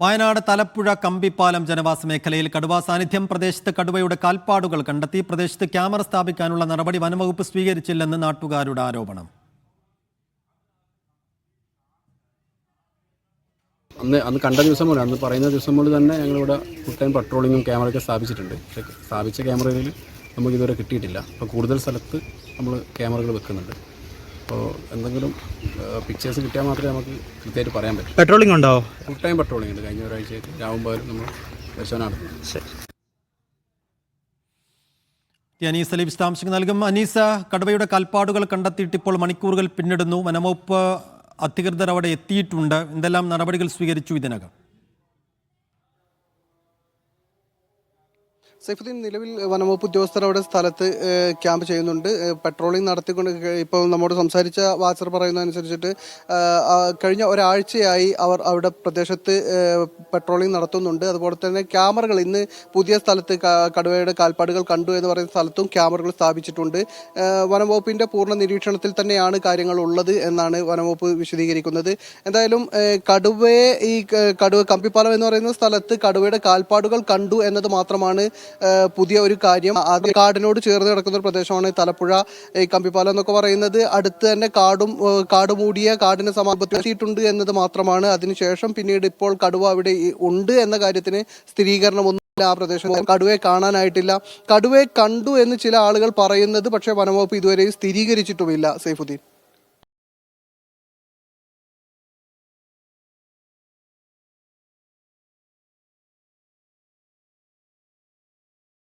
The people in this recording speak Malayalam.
വയനാട് തലപ്പുഴ കമ്പിപ്പാലം ജനവാസ മേഖലയിൽ കടുവാ സാന്നിധ്യം. പ്രദേശത്ത് കടുവയുടെ കാൽപ്പാടുകൾ കണ്ടെത്തി. പ്രദേശത്ത് ക്യാമറ സ്ഥാപിക്കാനുള്ള നടപടി വനംവകുപ്പ് സ്വീകരിച്ചില്ലെന്ന് നാട്ടുകാരുടെ ആരോപണം. അന്ന് കണ്ട ദിവസം പോലെ, അന്ന് പറയുന്ന ദിവസം പോലെ തന്നെ ഞങ്ങളിവിടെ ഫുൾ ടൈം പട്രോളിങ്ങും ക്യാമറയൊക്കെ സ്ഥാപിച്ചിട്ടുണ്ട്. പക്ഷേ സ്ഥാപിച്ച ക്യാമറകളിൽ നമുക്ക് ഇതുവരെ കിട്ടിയിട്ടില്ല. അപ്പോൾ കൂടുതൽ സ്ഥലത്ത് നമ്മൾ ക്യാമറകൾ വെക്കുന്നുണ്ട്. അപ്പോൾ എന്തെങ്കിലും പിക്ചേഴ്സ് കിട്ടിയാൽ മാത്രമേ നമുക്ക് കൃത്യമായിട്ട് പറയാൻ പറ്റൂ. പെട്രോളിംഗ് ഉണ്ടോ? ഫുൾ ടൈം പട്രോളിംഗ് ഉണ്ട്. കഴിഞ്ഞ ഒരാഴ്ചയായിട്ട് രാവും പകലും നമ്മൾ പരിശോധന നടത്തുന്നു. അനീസ് അലി വിശദാംശങ്ങൾ നൽകും. അനീസ, കടുവയുടെ കാൽപ്പാടുകൾ കണ്ടെത്തിയിട്ട് ഇപ്പോൾ മണിക്കൂറുകൾ പിന്നിടുന്നു. വനംവകുപ്പ് അധികൃതർ അവിടെ എത്തിയിട്ടുണ്ട്. എന്തെല്ലാം നടപടികൾ സ്വീകരിച്ചു ഇതിനകം? സൈഫുദ്ദീൻ, നിലവിൽ വനംവകുപ്പ് ഉദ്യോഗസ്ഥർ അവിടെ സ്ഥലത്ത് ക്യാമ്പ് ചെയ്യുന്നുണ്ട്. പെട്രോളിംഗ് നടത്തിക്കൊണ്ട് ഇപ്പോൾ നമ്മോട് സംസാരിച്ച വാച്ചർ പറയുന്നതനുസരിച്ചിട്ട് കഴിഞ്ഞ ഒരാഴ്ചയായി അവർ അവിടെ പ്രദേശത്ത് പെട്രോളിംഗ് നടത്തുന്നുണ്ട്. അതുപോലെ തന്നെ ക്യാമറകൾ ഇന്ന് പുതിയ സ്ഥലത്ത് കടുവയുടെ കാൽപ്പാടുകൾ കണ്ടു എന്ന് പറയുന്ന സ്ഥലത്തും ക്യാമറകൾ സ്ഥാപിച്ചിട്ടുണ്ട്. വനംവകുപ്പിൻ്റെ പൂർണ്ണ നിരീക്ഷണത്തിൽ തന്നെയാണ് കാര്യങ്ങൾ ഉള്ളത് എന്നാണ് വനംവകുപ്പ് വിശദീകരിക്കുന്നത്. എന്തായാലും കടുവ കമ്പിപ്പാലം എന്ന് പറയുന്ന സ്ഥലത്ത് കടുവയുടെ കാൽപ്പാടുകൾ കണ്ടു എന്നത് മാത്രമാണ് പുതിയ ഒരു കാര്യം. അത് കാടിനോട് ചേർന്ന് കിടക്കുന്ന ഒരു പ്രദേശമാണ് തലപ്പുഴ കമ്പിപ്പാലം എന്നൊക്കെ പറയുന്നത്. അടുത്ത് തന്നെ കാട് മൂടിയ കാടിന് സമാപത്തിയിട്ടുണ്ട് എന്നത് മാത്രമാണ്. അതിനുശേഷം പിന്നീട് ഇപ്പോൾ കടുവ അവിടെ ഉണ്ട് എന്ന കാര്യത്തിന് സ്ഥിരീകരണമൊന്നും ആ പ്രദേശം കടുവയെ കാണാനായിട്ടില്ല. കടുവയെ കണ്ടു എന്ന് ചില ആളുകൾ പറയുന്നത് പക്ഷേ വനംവകുപ്പ് ഇതുവരെ സ്ഥിരീകരിച്ചിട്ടുമില്ല. സൈഫുദ്ദീൻ.